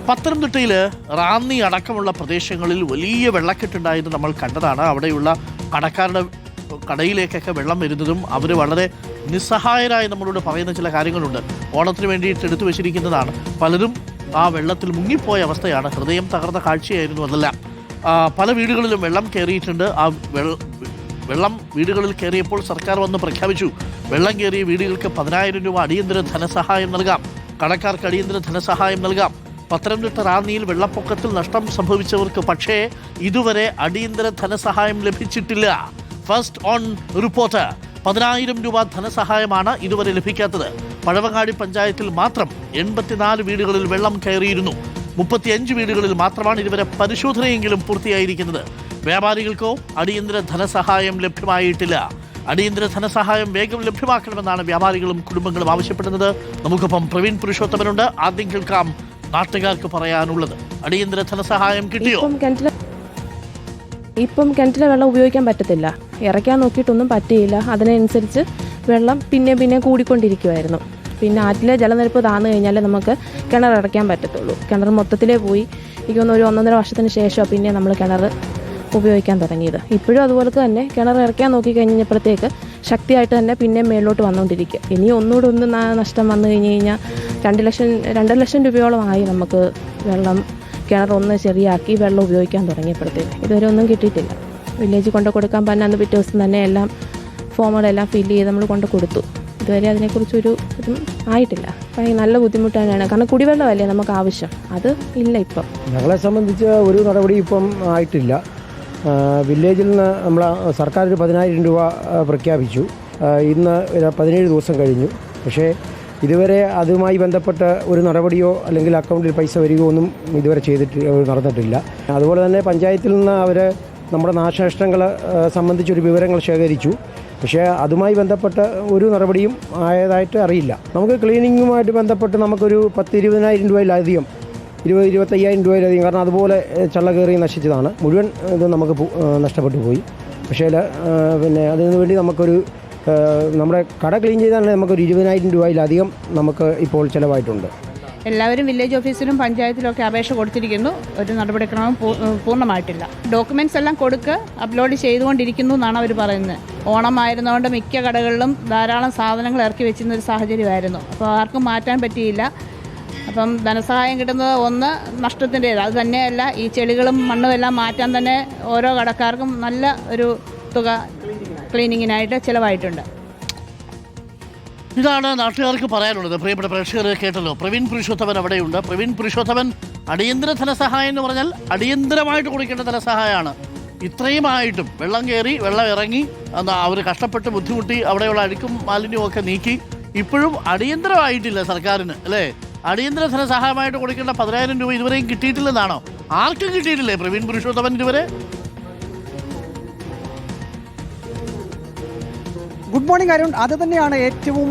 പത്തനംതിട്ടയിൽ റാന്നി അടക്കമുള്ള പ്രദേശങ്ങളിൽ വലിയ വെള്ളക്കെട്ടുണ്ടായത് നമ്മൾ കണ്ടതാണ്. അവിടെയുള്ള കടക്കാരുടെ കടയിലേക്കൊക്കെ വെള്ളം വരുന്നതും അവർ വളരെ നിസ്സഹായരായി നമ്മളോട് പറയുന്ന ചില കാര്യങ്ങളുണ്ട്. ഓണത്തിന് വേണ്ടിയിട്ട് എടുത്തു വെച്ചിരിക്കുന്നതാണ്. പലരും ആ വെള്ളത്തിൽ മുങ്ങിപ്പോയ അവസ്ഥയാണ്. ഹൃദയം തകർന്ന കാഴ്ചയായിരുന്നു അതെല്ലാം. പല വീടുകളിലും വെള്ളം കയറിയിട്ടുണ്ട്. ആ വെള്ളം വീടുകളിൽ കയറിയപ്പോൾ സർക്കാർ വന്ന് പ്രഖ്യാപിച്ചു, വെള്ളം കയറിയ വീടുകൾക്ക് 10,000 രൂപ അടിയന്തര ധനസഹായം നൽകാം, കടക്കാർക്ക് അടിയന്തര ധനസഹായം നൽകാം. പത്തനംതിട്ട റാന്നിയിൽ വെള്ളപ്പൊക്കത്തിൽ നഷ്ടം സംഭവിച്ചവർക്ക് പക്ഷേ ഇതുവരെ അടിയന്തര ധനസഹായം ലഭിച്ചിട്ടില്ല. ഫസ്റ്റ് ഓൺ റിപ്പോർട്ട് 10,000 രൂപ ധനസഹായമാണ് ഇതുവരെ ലഭിക്കാത്തത്. പഴവങ്ങാടി പഞ്ചായത്തിൽ മാത്രം 84 വീടുകളിൽ വെള്ളം കയറിയിരുന്നു. 35 വീടുകളിൽ മാത്രമാണ് ഇതുവരെ പരിശോധനയെങ്കിലും പൂർത്തിയായിരിക്കുന്നത്. വ്യാപാരികൾക്കോ അടിയന്തര ധനസഹായം ലഭ്യമായിട്ടില്ല. അടിയന്തര ധനസഹായം വേഗം ലഭ്യമാക്കണമെന്നാണ് വ്യാപാരികളും കുടുംബങ്ങളും ആവശ്യപ്പെടുന്നത്. നമുക്കൊപ്പം പ്രവീൺ പുരുഷോത്തമനുണ്ട്. ആദ്യം കേൾക്കാം നാട്ടുകാർക്ക് പറയാനുള്ളത്. അടിയന്തര ധനസഹായം കിട്ടിയോ? ഇപ്പം കിണറ്റിലെ വെള്ളം ഉപയോഗിക്കാൻ പറ്റത്തില്ല. ഇറക്കാൻ നോക്കിയിട്ടൊന്നും പറ്റിയില്ല. അതിനനുസരിച്ച് വെള്ളം പിന്നെ കൂടിക്കൊണ്ടിരിക്കുമായിരുന്നു. പിന്നെ ആറ്റിലെ ജലനിരപ്പ് താന്നു കഴിഞ്ഞാൽ നമുക്ക് കിണർ അടയ്ക്കാൻ പറ്റത്തുള്ളൂ. കിണർ മൊത്തത്തിലേ പോയി. എനിക്കൊന്ന് ഒരു 1.5 വർഷത്തിന് ശേഷമാണ് പിന്നെ നമ്മൾ കിണർ ഉപയോഗിക്കാൻ തുടങ്ങിയത്. ഇപ്പോഴും അതുപോലെ തന്നെ കിണർ ഇറക്കാൻ നോക്കി കഴിഞ്ഞപ്പോഴത്തേക്ക് ശക്തിയായിട്ട് തന്നെ പിന്നെ മേലോട്ട് വന്നുകൊണ്ടിരിക്കുക. ഇനി ഒന്നുകൂടെ നഷ്ടം വന്നു കഴിഞ്ഞ് കഴിഞ്ഞാൽ 2 ലക്ഷം രൂപയോളമായി നമുക്ക് കിണർ ഒന്ന് ശരിയാക്കി വെള്ളം ഉപയോഗിക്കാൻ തുടങ്ങിയപ്പോഴത്തേക്ക്. ഇതുവരെ ഒന്നും കിട്ടിയിട്ടില്ല. വില്ലേജിൽ കൊണ്ട് കൊടുക്കാൻ പറഞ്ഞ പിറ്റേ ദിവസം തന്നെ എല്ലാം ഫോമുകളെല്ലാം ഫില്ല് ചെയ്ത് നമ്മൾ കൊണ്ട് കൊടുത്തു. ഇതുവരെ അതിനെക്കുറിച്ചൊരു ഇതും ആയിട്ടില്ല. നല്ല ബുദ്ധിമുട്ടാണ്. കാരണം കുടിവെള്ളമല്ലേ നമുക്ക് ആവശ്യം, അത് ഇല്ല ഇപ്പം. ഞങ്ങളെ സംബന്ധിച്ച് ഒരു നടപടി ഇപ്പം ആയിട്ടില്ല. വില്ലേജിൽ നിന്ന് നമ്മൾ സർക്കാർ ഒരു 10,000 രൂപ പ്രഖ്യാപിച്ചു. ഇന്ന് 17 ദിവസം കഴിഞ്ഞു. പക്ഷേ ഇതുവരെ അതുമായി ബന്ധപ്പെട്ട ഒരു നടപടിയോ അല്ലെങ്കിൽ അക്കൗണ്ടിൽ പൈസ വരികയോ ഒന്നും ഇതുവരെ നടന്നിട്ടില്ല. അതുപോലെ തന്നെ പഞ്ചായത്തിൽ നിന്ന് അവർ നമ്മുടെ നാശനഷ്ടങ്ങൾ സംബന്ധിച്ചൊരു വിവരങ്ങൾ ശേഖരിച്ചു. പക്ഷേ അതുമായി ബന്ധപ്പെട്ട ഒരു നടപടിയും ആയതായിട്ട് അറിയില്ല. നമുക്ക് ക്ലീനിങ്ങുമായിട്ട് ബന്ധപ്പെട്ട് നമുക്കൊരു 10-20,000 രൂപയിലധികം, 20-25,000 രൂപയിലധികം, കാരണം അതുപോലെ ചള്ള കയറി നശിച്ചതാണ്. മുഴുവൻ ഇത് നമുക്ക് നഷ്ടപ്പെട്ടു പോയി. പക്ഷേ പിന്നെ അതിനു വേണ്ടി നമ്മുടെ കട ക്ലീൻ ചെയ്താൽ നമുക്കൊരു 20,000 രൂപയിലധികം നമുക്ക് ഇപ്പോൾ ചിലവായിട്ടുണ്ട്. എല്ലാവരും വില്ലേജ് ഓഫീസിലും പഞ്ചായത്തിലും ഒക്കെ അപേക്ഷ കൊടുത്തിരിക്കുന്നു. ഒരു നടപടിക്രമം പൂർണ്ണമായിട്ടില്ല. ഡോക്യുമെൻറ്റ്സ് എല്ലാം അപ്ലോഡ് ചെയ്തുകൊണ്ടിരിക്കുന്നു എന്നാണ് അവർ പറയുന്നത്. ഓണമായിരുന്നതുകൊണ്ട് മിക്ക കടകളിലും ധാരാളം സാധനങ്ങൾ ഇറക്കി വെച്ചിരുന്ന ഒരു സാഹചര്യമായിരുന്നു. അപ്പോൾ ആർക്കും മാറ്റാൻ പറ്റിയില്ല. അപ്പം ധനസഹായം കിട്ടുന്നത് ഒന്ന് നഷ്ടത്തിൻ്റേത്. അത് തന്നെയല്ല, ഈ ചെളികളും മണ്ണും എല്ലാം മാറ്റാൻ തന്നെ ഓരോ കടക്കാർക്കും നല്ല ഒരു തുക ക്ലീനിങ്ങിനായിട്ട് ചിലവായിട്ടുണ്ട്. ഇതാണ് നാട്ടുകാർക്ക് പറയാനുള്ളത്. പ്രിയപ്പെട്ട പ്രേക്ഷകർ കേട്ടല്ലോ. പ്രവീൺ പുരുഷോത്തമൻ അവിടെയുണ്ട്. പ്രവീൺ പുരുഷോത്തമൻ, അടിയന്തര ധനസഹായം എന്ന് പറഞ്ഞാൽ അടിയന്തരമായിട്ട് കൊടുക്കേണ്ട ധനസഹായമാണ്. ഇത്രയുമായിട്ടും വെള്ളം കയറി വെള്ളം ഇറങ്ങി അവർ കഷ്ടപ്പെട്ട് ബുദ്ധിമുട്ടി അവിടെയുള്ള അഴുക്കും മാലിന്യവും ഒക്കെ നീക്കി ഇപ്പോഴും അടിയന്തരമായിട്ടില്ല സർക്കാരിന്, അല്ലേ? അടിയന്തര ധനസഹായമായിട്ട് കൊടുക്കേണ്ട 10,000 രൂപ ഇതുവരെയും കിട്ടിയിട്ടില്ലെന്നാണോ? ആർക്കും കിട്ടിയിട്ടില്ലേ പ്രവീൺ പുരുഷോത്തമൻ ഇതുവരെ? Good morning Arun. അത് തന്നെയാണ് ഏറ്റവും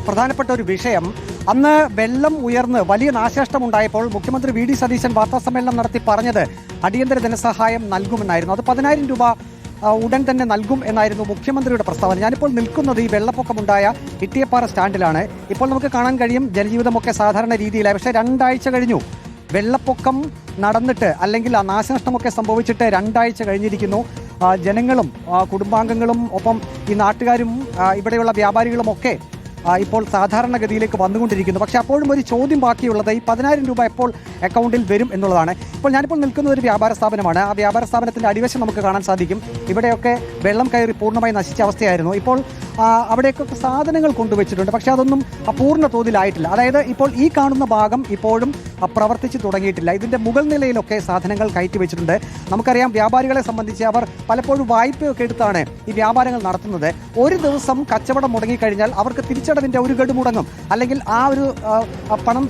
പ്രധാനപ്പെട്ട ഒരു വിഷയം. അന്ന് വെള്ളം ഉയർന്ന് വലിയ നാശനഷ്ടമുണ്ടായപ്പോൾ മുഖ്യമന്ത്രി വി ഡി സതീശൻ വാർത്താസമ്മേളനം നടത്തി പറഞ്ഞത് അടിയന്തര ധനസഹായം നൽകുമെന്നായിരുന്നു. അത് 10,000 രൂപ ഉടൻ തന്നെ നൽകും എന്നായിരുന്നു മുഖ്യമന്ത്രിയുടെ പ്രസ്താവന. ഞാനിപ്പോൾ നിൽക്കുന്നത് ഈ വെള്ളപ്പൊക്കമുണ്ടായ ഇട്ടിയപ്പാറ സ്റ്റാൻഡിലാണ്. ഇപ്പോൾ നമുക്ക് കാണാൻ കഴിയും ജനജീവിതമൊക്കെ സാധാരണ രീതിയിലായി. പക്ഷേ 2 ആഴ്ച കഴിഞ്ഞു വെള്ളപ്പൊക്കം നടന്നിട്ട്, അല്ലെങ്കിൽ ആ നാശനഷ്ടമൊക്കെ സംഭവിച്ചിട്ട് 2 ആഴ്ച കഴിഞ്ഞിരിക്കുന്നു. ജനങ്ങളും കുടുംബാംഗങ്ങളും ഒപ്പം ഈ നാട്ടുകാരും ഇവിടെയുള്ള വ്യാപാരികളുമൊക്കെ ഇപ്പോൾ സാധാരണഗതിയിലേക്ക് വന്നുകൊണ്ടിരിക്കുന്നു. പക്ഷേ അപ്പോഴും ഒരു ചോദ്യം ബാക്കിയുള്ളത് ഈ 10,000 രൂപ എപ്പോൾ അക്കൗണ്ടിൽ വരും എന്നുള്ളതാണ്. ഞാനിപ്പോൾ നിൽക്കുന്ന ഒരു വ്യാപാര സ്ഥാപനമാണ്. ആ വ്യാപാര സ്ഥാപനത്തിൻ്റെ അടിവശം നമുക്ക് കാണാൻ സാധിക്കും. ഇവിടെയൊക്കെ വെള്ളം കയറി പൂർണ്ണമായി നശിച്ച അവസ്ഥയായിരുന്നു. ഇപ്പോൾ അവിടേക്കൊക്കെ സാധനങ്ങൾ കൊണ്ടുവച്ചിട്ടുണ്ട്. പക്ഷേ അതൊന്നും പൂർണ്ണ തോതിലായിട്ടില്ല. അതായത് ഇപ്പോൾ ഈ കാണുന്ന ഭാഗം ഇപ്പോഴും പ്രവർത്തിച്ചു തുടങ്ങിയിട്ടില്ല. ഇതിൻ്റെ മുകൾ നിലയിലൊക്കെ സാധനങ്ങൾ കയറ്റി വെച്ചിട്ടുണ്ട്. നമുക്കറിയാം വ്യാപാരികളെ സംബന്ധിച്ച് അവർ പലപ്പോഴും വായ്പയൊക്കെ എടുത്താണ് ഈ വ്യാപാരങ്ങൾ നടത്തുന്നത്. ഒരു ദിവസം കച്ചവടം മുടങ്ങിക്കഴിഞ്ഞാൽ അവർക്ക് തിരിച്ചടവിൻ്റെ ഒരു ഗഡു മുടങ്ങും, അല്ലെങ്കിൽ ആ ഒരു പണം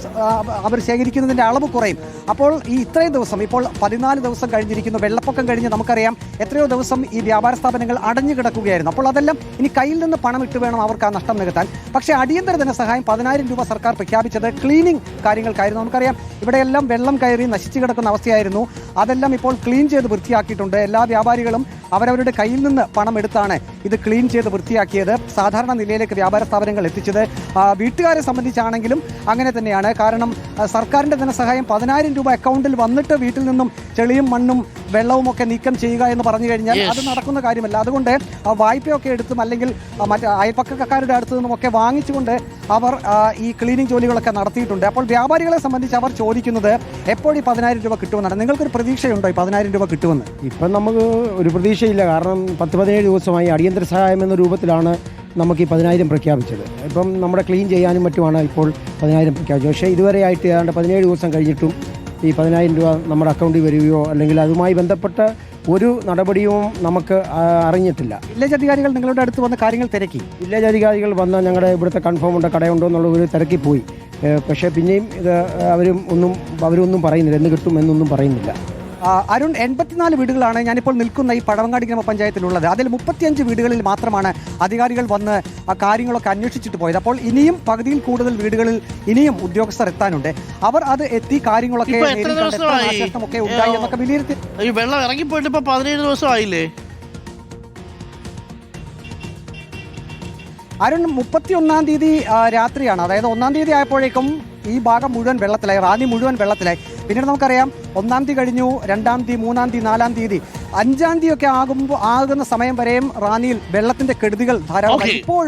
അവർ ശേഖരിക്കുന്നതിൻ്റെ അളവ് കുറയും. അപ്പോൾ ഈ ഇത്രയും ദിവസം, ഇപ്പോൾ 14 ദിവസം കഴിഞ്ഞിരിക്കുന്നു. വെള്ളപ്പൊക്കം കഴിഞ്ഞ് നമുക്കറിയാം എത്രയോ ദിവസം ഈ വ്യാപാര സ്ഥാപനങ്ങൾ അടഞ്ഞു കിടക്കുകയായിരുന്നു. അപ്പോൾ അതെല്ലാം ഇനി കയ്യിൽ നിന്ന് പണം ഇട്ട് വേണം അവർക്ക് ആ നഷ്ടം നികത്താൻ. പക്ഷേ അടിയന്തര ധനസഹായം 10,000 രൂപ സർക്കാർ പ്രഖ്യാപിച്ചത് ക്ലീനിങ് കാര്യങ്ങൾക്കായിരുന്നു. നമുക്കറിയാം ഇവിടെയെല്ലാം വെള്ളം കയറി നശിച്ചു കിടക്കുന്ന അവസ്ഥയായിരുന്നു. അതെല്ലാം ഇപ്പോൾ ക്ലീൻ ചെയ്ത് വൃത്തിയാക്കിയിട്ടുണ്ട്. എല്ലാ വ്യാപാരികളും അവരവരുടെ കയ്യിൽ നിന്ന് പണം എടുത്താണ് ഇത് ക്ലീൻ ചെയ്ത് വൃത്തിയാക്കിയത്, സാധാരണ നിലയിലേക്ക് വ്യാപാര സ്ഥാപനങ്ങൾ എത്തിച്ചത്. വീട്ടുകാരെ സംബന്ധിച്ചാണെങ്കിലും അങ്ങനെ തന്നെയാണ്. കാരണം സർക്കാരിൻ്റെ ധനസഹായം 10,000 രൂപ അക്കൗണ്ടിൽ വന്നിട്ട് വീട്ടിൽ നിന്നും ചെളിയും മണ്ണും വെള്ളവും ഒക്കെ നീക്കം ചെയ്യുക എന്ന് പറഞ്ഞു കഴിഞ്ഞാൽ അത് നടക്കുന്ന കാര്യമല്ല. അതുകൊണ്ട് വായ്പയൊക്കെ എടുത്തും അല്ലെങ്കിൽ മറ്റ് അയൽപ്പക്കക്കാരുടെ അടുത്തു നിന്നും ഒക്കെ വാങ്ങിച്ചുകൊണ്ട് അവർ ഈ ക്ലീനിങ് ജോലികളൊക്കെ നടത്തിയിട്ടുണ്ട്. അപ്പോൾ വ്യാപാരികളെ സംബന്ധിച്ച് അവർ ചോദിക്കുന്നത് എപ്പോൾ ഈ 10,000 രൂപ കിട്ടുമെന്നാണ്. നിങ്ങൾക്കൊരു പ്രതീക്ഷയുണ്ടോ ഈ 10,000 രൂപ കിട്ടുമെന്ന്? ഇപ്പം നമുക്ക് ഒരു പ്രതീക്ഷയില്ല. കാരണം 10-17 ദിവസമായി അടിയന്തര സഹായം എന്ന രൂപത്തിലാണ് നമുക്ക് ഈ 10,000 പ്രഖ്യാപിച്ചത്. ഇപ്പം നമ്മുടെ ക്ലീൻ ചെയ്യാനും മറ്റുമാണ് ഇപ്പോൾ 10,000 പ്രഖ്യാപിച്ചത്. പക്ഷേ ഇതുവരെ ആയിട്ട് ഏതാണ്ട് 17 ദിവസം കഴിഞ്ഞിട്ടും ഈ 10,000 രൂപ നമ്മുടെ അക്കൗണ്ടിൽ വരികയോ അല്ലെങ്കിൽ അതുമായി ബന്ധപ്പെട്ട ഒരു നടപടിയും നമുക്ക് അറിഞ്ഞിട്ടില്ല. വില്ലേജ് അധികാരികൾ നിങ്ങളുടെ അടുത്ത് വന്ന് കാര്യങ്ങൾ തിരക്കി. വില്ലേജ് അധികാരികൾ വന്ന് ഞങ്ങളുടെ ഇവിടുത്തെ കൺഫേം ഉണ്ടോ കടയുണ്ടോ എന്നുള്ള ഒരു തിരക്കിപ്പോയി. പക്ഷേ പിന്നെയും ഇത് അവരൊന്നും പറയുന്നില്ല, എന്ന് കിട്ടും എന്നൊന്നും പറയുന്നില്ല. അരുൺ, 84 വീടുകളാണ് ഞാനിപ്പോൾ നിൽക്കുന്ന ഈ പഴവങ്ങാടി ഗ്രാമപഞ്ചായത്തിലുള്ളത്. അതിൽ 35 വീടുകളിൽ മാത്രമാണ് അധികാരികൾ വന്ന് ആ കാര്യങ്ങളൊക്കെ അന്വേഷിച്ചിട്ട് പോയത്. അപ്പോൾ ഇനിയും പകുതിയിൽ കൂടുതൽ വീടുകളിൽ ഇനിയും ഉദ്യോഗസ്ഥർ എത്താനുണ്ട്. അവർ അത് എത്തി കാര്യങ്ങളൊക്കെ നാശനഷ്ടമൊക്കെ ഉണ്ടായി എന്നൊക്കെ വിലയിരുത്തി. ഈ വെള്ളം ഇറങ്ങിപ്പോയിട്ട് ഇപ്പൊ 17 ദിവസമായില്ലേ അരുൺ? 31-ാം തീയതി രാത്രിയാണ്, അതായത് 1-ാം തീയതി ആയപ്പോഴേക്കും ഈ ഭാഗം മുഴുവൻ വെള്ളത്തിലായി, റാന്നി മുഴുവൻ വെള്ളത്തിലായി. പിന്നീട് നമുക്കറിയാം 1-ാം തീയതി കഴിഞ്ഞു, 2-ാം തീയതി, 3-ാം തീയതി, 4-ാം തീയതി, 5-ാം തീയതി ഒക്കെ ആകുന്ന സമയം വരെയും റാന്നിയിൽ വെള്ളത്തിന്റെ കെടുതികൾ ധാരാളം. ഇപ്പോൾ